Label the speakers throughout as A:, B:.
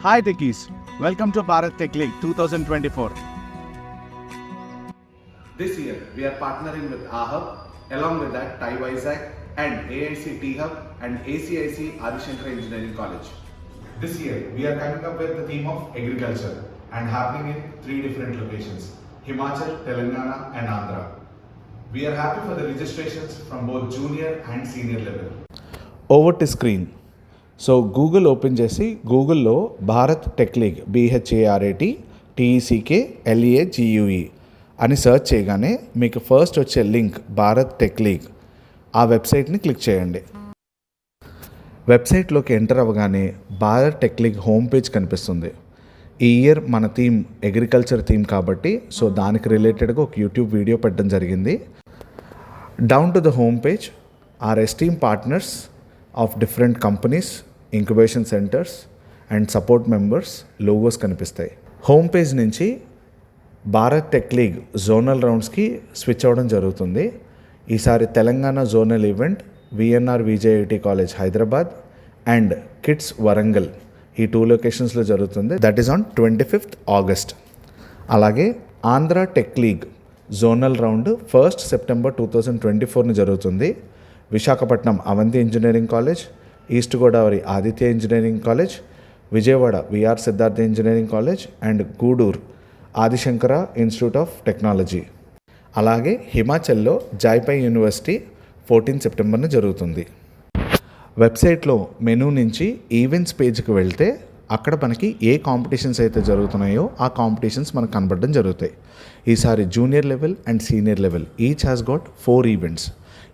A: Hi Techies, welcome to Bharat Tech League 2024.
B: This year, we are partnering with AHUB, along with that TIE Vizag and AIC T-Hub and ACIC Adishankara Engineering College. This year, we are coming up with the theme of agriculture and happening in 3 different locations, Himachal, Telangana and Andhra. We are happy for the registrations from both junior and senior level.
C: Over to screen. So Google open చేసి గూగుల్లో Bharat tech league BHARAT TECHLEAGUE అని search చేయగానే మీకు first వచ్చే link Bharat tech league. ఆ వెబ్సైట్ని click చేయండి. వెబ్సైట్లోకి ఎంటర్ అవ్వగానే Bharat tech league home page కనిపిస్తుంది. ఈ ఇయర్ మన థీమ్ అగ్రికల్చర్ థీమ్ కాబట్టి సో దానికి రిలేటెడ్గా ఒక యూట్యూబ్ వీడియో పెట్టడం జరిగింది. Down to the home page our esteem partners of different companies, incubation centres and support members logos కనిపిస్తాయి. హోమ్ పేజ్ నుంచి భారత్ టెక్ లీగ్ జోనల్ రౌండ్స్కి స్విచ్ అవ్వడం జరుగుతుంది. ఈసారి Telangana zonal event VNR VJIT college Hyderabad and KITS Warangal ఈ 2 లొకేషన్స్లో జరుగుతుంది. That is on 25th August. అలాగే Andhra tech league zonal round 1st September 2024 జరుగుతుంది. Visakhapatnam Avanti engineering college, east Godavari Aditya engineering college, Vijayawada VR Siddhartha engineering college and Gudur Adishankara institute of technology. అలాగే హిమాచల్లో జాయ్పై యూనివర్సిటీ 14th September జరుగుతుంది. వెబ్సైట్లో menu నుంచి ఈవెంట్స్ పేజ్కి వెళ్తే అక్కడ మనకి ఏ కాంపిటీషన్స్ అయితే జరుగుతున్నాయో ఆ కాంపిటీషన్స్ మనకు కనబడడం జరుగుతాయి. ఈసారి junior level and senior level each has got 4 events.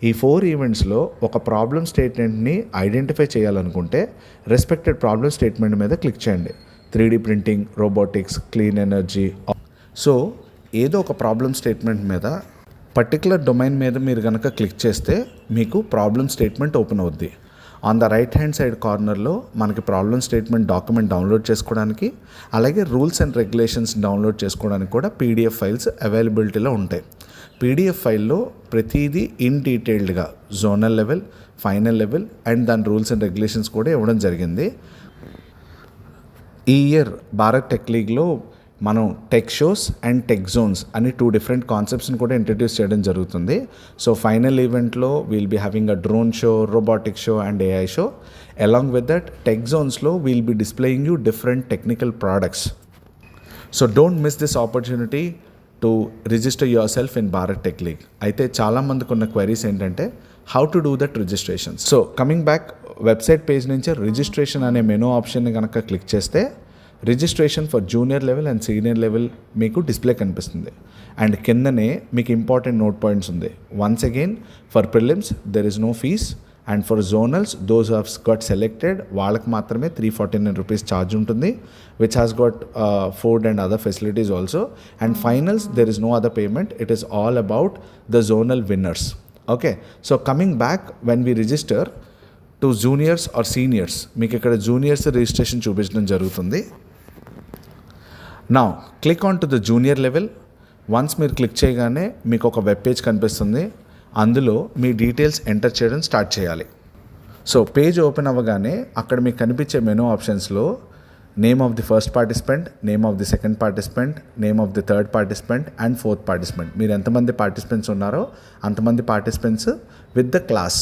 C: ఈ 4 ఈవెంట్స్లో ఒక ప్రాబ్లమ్ స్టేట్మెంట్ని ఐడెంటిఫై చేయాలనుకుంటే రెస్పెక్టెడ్ ప్రాబ్లమ్ స్టేట్మెంట్ మీద క్లిక్ చేయండి. 3D printing, robotics, clean energy. So ఏదో ఒక ప్రాబ్లమ్ స్టేట్మెంట్ మీద పర్టికులర్ డొమైన్ మీద మీరు కనుక క్లిక్ చేస్తే మీకు ప్రాబ్లమ్ స్టేట్మెంట్ ఓపెన్ అవుద్ది. On the right hand side కార్నర్లో మనకి ప్రాబ్లమ్ స్టేట్మెంట్ డాక్యుమెంట్ డౌన్లోడ్ చేసుకోవడానికి, అలాగే రూల్స్ అండ్ రెగ్యులేషన్స్ డౌన్లోడ్ చేసుకోవడానికి కూడా PDF ఫైల్స్ అవైలబిలిటీలో ఉంటాయి. PDF ఫైల్లో ప్రతిదీ ఇన్ డీటెయిల్డ్గా zonal level, final level and దాని రూల్స్ అండ్ రెగ్యులేషన్స్ కూడా ఇవ్వడం జరిగింది. ఈ ఇయర్ భారత్ టెక్ లీగ్లో మనం tech shows and tech zones అని 2 డిఫరెంట్ కాన్సెప్ట్స్ని కూడా ఇంట్రడ్యూస్ చేయడం జరుగుతుంది. సో ఫైనల్ ఈవెంట్లో we'll be having a drone show, robotic show and AI show. Along with that tech జోన్స్లో we'll be displaying you different technical products. So don't miss this opportunity to register your self in Bharat tech league. అయితే చాలామందికి ఉన్న queries ఏంటంటే how to do that registration. So coming back, website page నుంచి registration అనే menu ఆప్షన్ని కనుక click చేస్తే registration for junior level and senior level మీకు డిస్ప్లే కనిపిస్తుంది. అండ్ కిందనే మీకు ఇంపార్టెంట్ నోట్ పాయింట్స్ ఉంది. Once again for prelims there is no fees and for zonals those have got selected వాళ్ళకి మాత్రమే 349 rupees ఛార్జ్ ఉంటుంది, which has got food and other facilities also. And finals there is no other payment. It is all about the zonal winners. Okay, so coming back when we register to juniors or seniors, మీకు ఇక్కడ juniors registration చూపించడం జరుగుతుంది. Now click on to the junior level. Once మీరు click చేయగానే మీకు ఒక web page కనిపిస్తుంది. అందులో మీ డీటెయిల్స్ ఎంటర్ చేయడం స్టార్ట్ చేయాలి. సో పేజ్ ఓపెన్ అవ్వగానే అక్కడ మీకు కనిపించే మెనూ ఆప్షన్స్లో name of the first participant, name of the second participant, name of the third participant and fourth participant, మీరు ఎంతమంది పార్టిసిపెంట్స్ ఉన్నారో అంతమంది పార్టిసిపెంట్స్ విత్ ద క్లాస్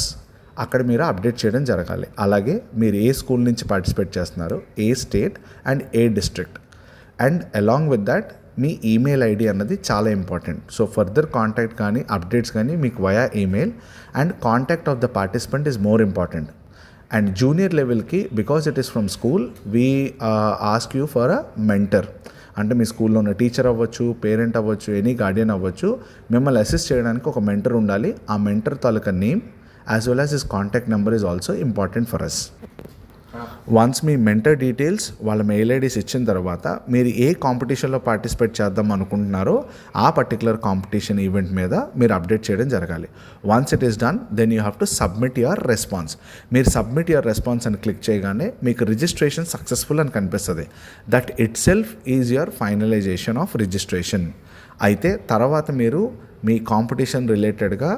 C: అక్కడ మీరు అప్డేట్ చేయడం జరగాలి. అలాగే మీరు ఏ స్కూల్ నుంచి పార్టిసిపేట్ చేస్తున్నారు, ఏ స్టేట్ అండ్ ఏ district, and along with that మీ ఈమెయిల్ ID అన్నది చాలా ఇంపార్టెంట్. సో ఫర్దర్ కాంటాక్ట్ కానీ అప్డేట్స్ కానీ మీకు via email and contact of the participant is more important. And junior లెవెల్కి because it is from school we ask you for a mentor. అంటే మీ స్కూల్లో ఉన్న టీచర్ అవ్వచ్చు, పేరెంట్ అవ్వచ్చు, ఎనీ గార్డియన్ అవ్వచ్చు, మిమ్మల్ని అసిస్ట్ చేయడానికి ఒక మెంటర్ ఉండాలి. ఆ మెంటర్ తాలూకా name as well as his contact number is also important for us. Once మీ మెంటర్ డీటెయిల్స్ వాళ్ళ మెయిల్ ఐడీస్ ఇచ్చిన తర్వాత మీరు ఏ కాంపిటీషన్లో పార్టిసిపేట్ చేద్దాం అనుకుంటున్నారో ఆ పర్టికులర్ కాంపిటీషన్ ఈవెంట్ మీద మీరు అప్డేట్ చేయడం జరగాలి. Once it is done then you have to submit your response. మీరు సబ్మిట్ యువర్ రెస్పాన్స్ అని క్లిక్ చేయగానే మీకు రిజిస్ట్రేషన్ సక్సెస్ఫుల్ అని కనిపిస్తుంది. That itself is your finalization of registration. అయితే తర్వాత మీరు మీ కాంపిటీషన్ రిలేటెడ్గా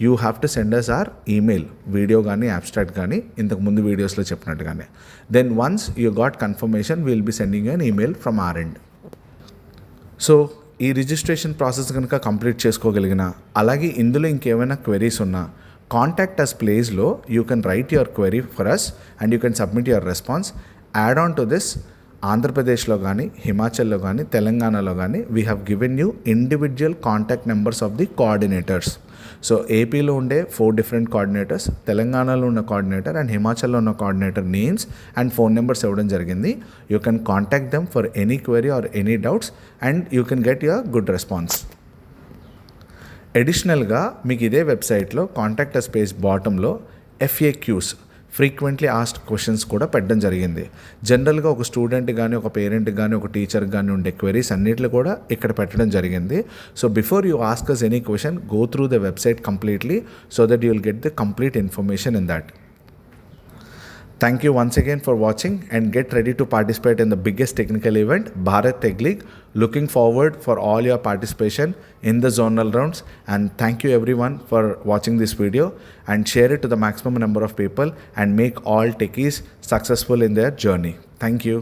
C: you have to send us or email, video కానీ అబ్స్ట్రాక్ట్ కానీ ఇంతకు ముందు వీడియోస్లో చెప్పినట్టుగానే. Then once you got confirmation will be sending an email from our end. So ఈ రిజిస్ట్రేషన్ ప్రాసెస్ కనుక కంప్లీట్ చేసుకోగలిగిన, అలాగే ఇందులో ఇంకేమైనా క్వెరీస్ ఉన్నా కాంటాక్ట్ అస్ ప్లేస్లో you can write your query for us and you can submit your response. Add on to this, ఆంధ్రప్రదేశ్లో కానీ, హిమాచల్లో కానీ, తెలంగాణలో కానీ we have given you individual contact numbers of the coordinators. So ఏపీలో ఉండే 4 డిఫరెంట్ కోఆర్డినేటర్స్, తెలంగాణలో ఉన్న కోఆర్డినేటర్ అండ్ హిమాచల్లో ఉన్న coordinator names and phone numbers ఇవ్వడం జరిగింది. You can contact them for any query or any doubts and you can get your good response. అడిషనల్గా మీకు ఇదే వెబ్సైట్లో కాంటాక్ట్ అస్ పేజ్ బాటంలో FAQs, ఫ్రీక్వెంట్లీ ఆస్క్డ్ క్వశ్చన్స్ కూడా పెట్టడం జరిగింది. జనరల్గా ఒక స్టూడెంట్ కానీ, ఒక పేరెంట్కి కానీ, ఒక టీచర్కి కానీ ఉండే క్వెరీస్ అన్నిట్లు కూడా ఇక్కడ పెట్టడం జరిగింది. So before you ask us any question, go through the website completely so that you will get the complete information in that. Thank you once again for watching and get ready to participate in the biggest technical event, Bharat Tech League. Looking forward for all your participation in the zonal rounds, and thank you everyone for watching this video and share it to the maximum number of people and make all techies successful in their journey. Thank you.